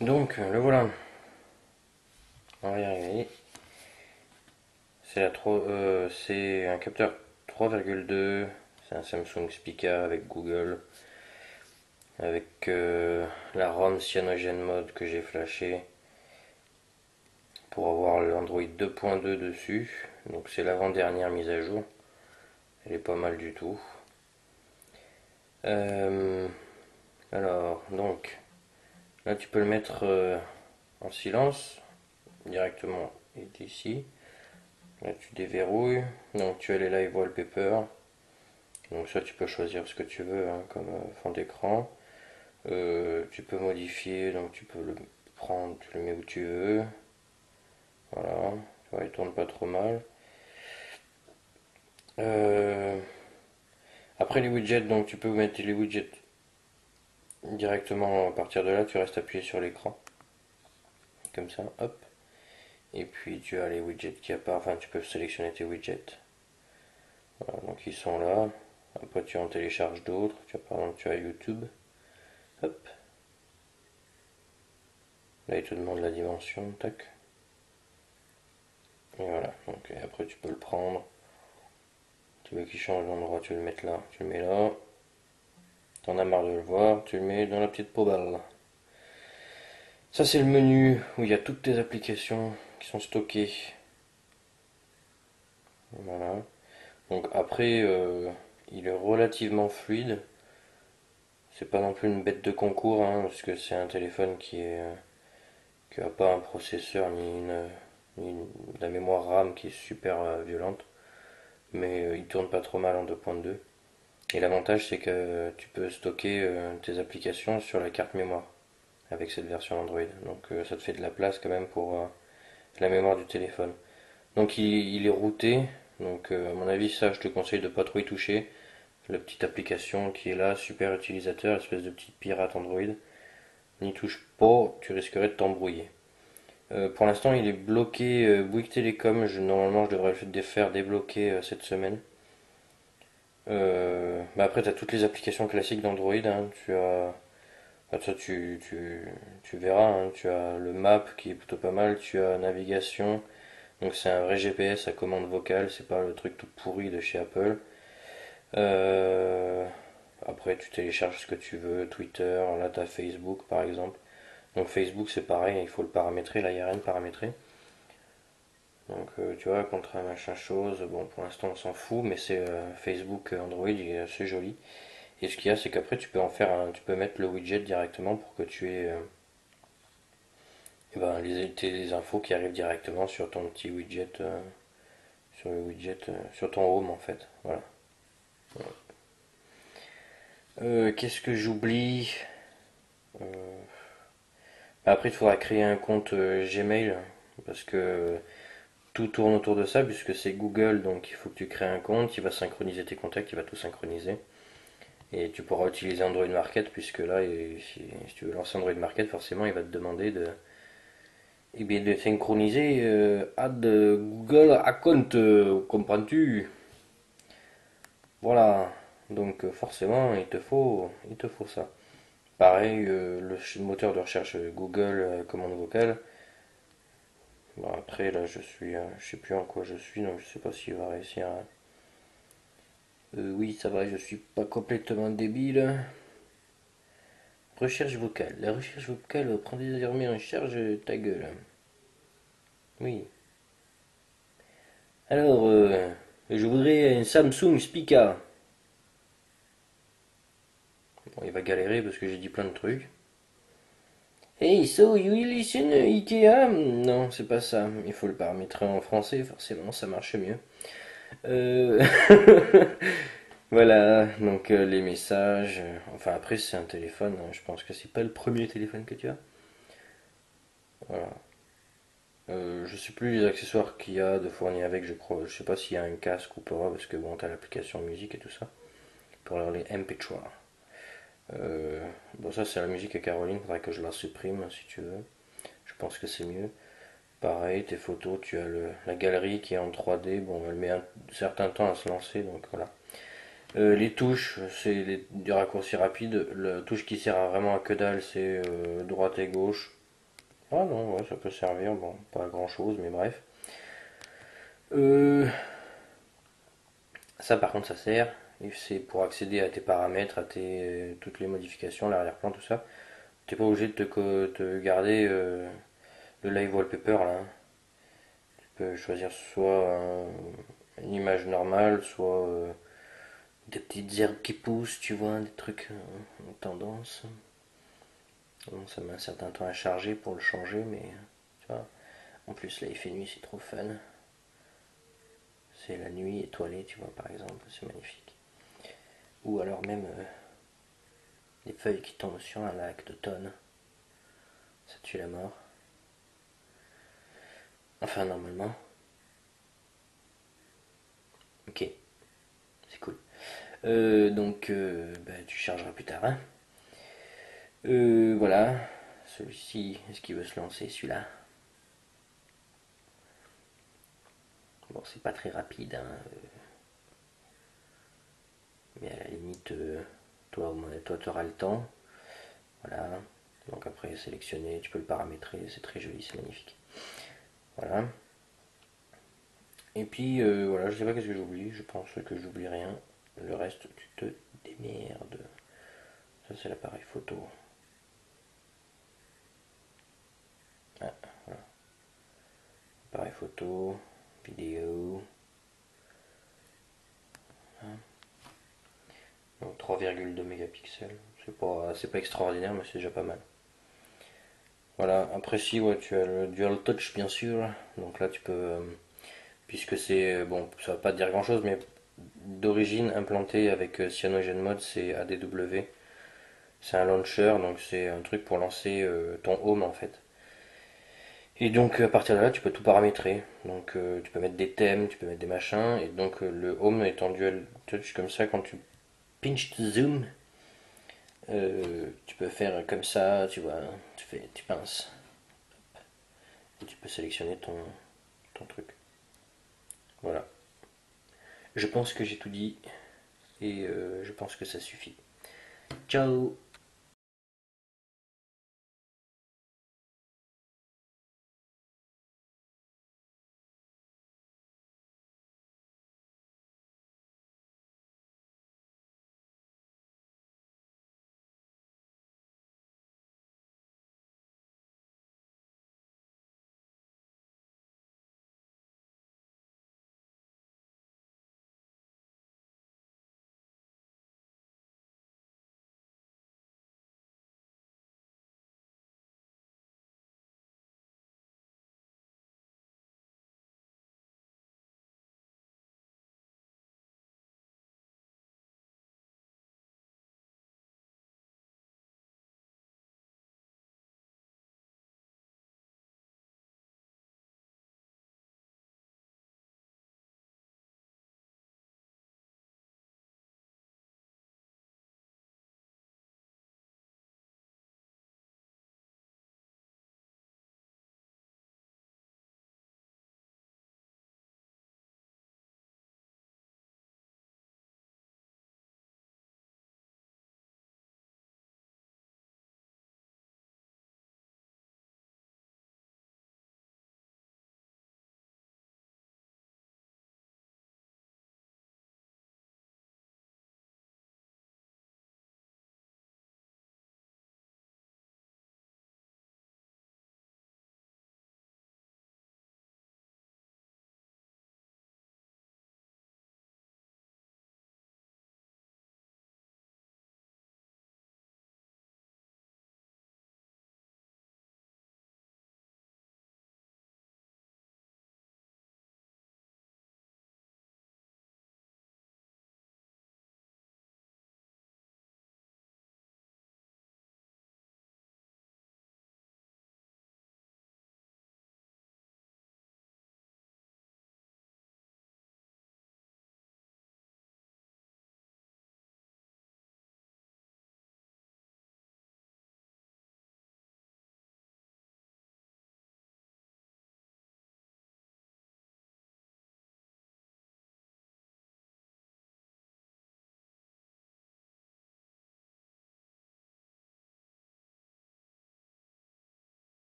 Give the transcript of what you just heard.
Donc, le voilà. On va y arriver. C'est un capteur 3,2. C'est un Samsung Spica avec Google. Avec la ROM Cyanogen Mode que j'ai flashé pour avoir l'Android 2.2 dessus. Donc, c'est l'avant-dernière mise à jour. Elle est pas mal du tout. Euh, alors, donc, là tu peux le mettre en silence directement. Il est ici. Là tu déverrouilles. Donc tu as les live wallpaper. Donc ça tu peux choisir ce que tu veux hein, comme fond d'écran. Tu peux modifier, donc tu peux le prendre, tu le mets où tu veux. Voilà, tu vois, il tourne pas trop mal. Euh, Après les widgets, donc tu peux mettre les widgets directement à partir de là, tu restes appuyé sur l'écran. Comme ça, hop. Et puis tu as les widgets qui apparaissent, enfin tu peux sélectionner tes widgets. Voilà, donc ils sont là. Après tu en télécharges d'autres. Tu as, par exemple tu as YouTube. Hop. Là il te demande la dimension. Tac. Et voilà. Donc et après tu peux le prendre. Tu veux qu'il change d'endroit, tu le mets là. Tu le mets là. T'en as marre de le voir, tu le mets dans la petite poubelle. Ça c'est le menu où il y a toutes tes applications qui sont stockées. Voilà. Donc après il est relativement fluide. C'est pas non plus une bête de concours, hein, parce que c'est un téléphone qui a pas un processeur ni de la mémoire RAM qui est super violente, mais il tourne pas trop mal en 2.2. Et l'avantage c'est que tu peux stocker tes applications sur la carte mémoire avec cette version Android. Donc ça te fait de la place quand même pour la mémoire du téléphone. Donc il est routé, donc à mon avis ça je te conseille de pas trop y toucher. La petite application qui est là, super utilisateur, espèce de petite pirate Android. N'y touche pas, tu risquerais de t'embrouiller. Pour l'instant, il est bloqué Bouygues Télécom. Normalement, je devrais le faire débloquer cette semaine. Bah après, tu as toutes les applications classiques d'Android. Hein. Tu as. Bah, ça, tu verras. Hein. Tu as le Map qui est plutôt pas mal. Tu as Navigation. Donc, c'est un vrai GPS à commande vocale. C'est pas le truc tout pourri de chez Apple. Euh, Après, tu télécharges ce que tu veux. Twitter. Là, tu as Facebook par exemple. Donc Facebook c'est pareil, il faut le paramétrer, là il n'y a rien de paramétré. Donc tu vois, contre un machin chose, bon pour l'instant on s'en fout, mais c'est Facebook Android, il est assez joli. Et ce qu'il y a c'est qu'après tu peux en faire tu peux mettre le widget directement pour que tu aies eh ben, tes infos qui arrivent directement sur ton petit widget, sur le widget, sur ton home en fait. Voilà. Qu'est-ce que j'oublie? Euh, Après il faudra créer un compte Gmail parce que tout tourne autour de ça, puisque c'est Google, donc il faut que tu crées un compte, il va synchroniser tes contacts, il va tout synchroniser. Et tu pourras utiliser Android Market, puisque là, si tu veux lancer Android Market, forcément, il va te demander eh bien, de synchroniser Add Google Account, comprends-tu? Voilà. Donc forcément, il te faut ça. Pareil, le moteur de recherche Google, commande vocale. Bon, après, là, je sais plus en quoi je suis, donc je sais pas s'il va réussir à. Oui, ça va, je suis pas complètement débile. Recherche vocale. La recherche vocale prend désormais en charge ta gueule. Oui. Alors, je voudrais un Samsung Spica. Bon, il va galérer parce que j'ai dit plein de trucs. Hey, so you listen Ikea? Non, c'est pas ça. Il faut le paramétrer en français, forcément, ça marche mieux. Euh... Voilà, donc les messages. Enfin, après, c'est un téléphone. Hein, je pense que c'est pas le premier téléphone que tu as. Voilà. Je sais plus les accessoires qu'il y a de fournis avec, je crois. Je sais pas s'il y a un casque ou pas, parce que bon, t'as l'application musique et tout ça, pour avoir les MP3. Bon, ça c'est la musique à Caroline, faudrait que je la supprime si tu veux. Je pense que c'est mieux. Pareil, tes photos, tu as la galerie qui est en 3D. Bon, elle met un certain temps à se lancer, donc voilà. Les touches, du raccourci rapide. La touche qui sert vraiment à que dalle, c'est droite et gauche. Ah non, ouais, ça peut servir, bon, pas à grand chose, mais bref. Euh, Ça par contre ça sert, et c'est pour accéder à tes paramètres, à toutes les modifications, l'arrière-plan, tout ça. T'es pas obligé de te garder le live wallpaper là, hein. Tu peux choisir soit une image normale, soit des petites herbes qui poussent, tu vois, des trucs en tendance. Bon, ça met un certain temps à charger pour le changer, mais tu vois. En plus là il fait nuit, c'est trop fun. C'est la nuit étoilée, tu vois, par exemple, c'est magnifique. Ou alors même des feuilles qui tombent sur un lac d'automne, ça tue la mort. Enfin, normalement. Ok, c'est cool. Bah, tu chargeras plus tard, hein. Voilà. Celui-ci, est-ce qu'il veut se lancer, celui-là? Bon, c'est pas très rapide, hein, mais à la limite, toi, au moins, toi, tu auras le temps. Voilà. Donc après, sélectionner, tu peux le paramétrer, c'est très joli, c'est magnifique. Voilà. Et puis, voilà, je sais pas qu'est-ce que j'oublie, je pense que j'oublie rien. Le reste, tu te démerdes. Ça, c'est l'appareil photo. Ah, voilà. Appareil photo, vidéo. Hein. Donc 3,2 mégapixels. C'est pas extraordinaire, mais c'est déjà pas mal. Voilà, après si, ouais, tu as le Dual Touch, bien sûr. Donc là, tu peux, puisque c'est, bon, ça va pas te dire grand-chose, mais d'origine implanté avec CyanogenMod, c'est ADW. C'est un launcher, donc c'est un truc pour lancer ton Home en fait. Et donc à partir de là, tu peux tout paramétrer. Donc tu peux mettre des thèmes, tu peux mettre des machins. Et donc le Home est en dual touch comme ça. Quand tu pinch to zoom, tu peux faire comme ça, tu vois, tu pinces. Et tu peux sélectionner ton truc. Voilà. Je pense que j'ai tout dit et je pense que ça suffit. Ciao!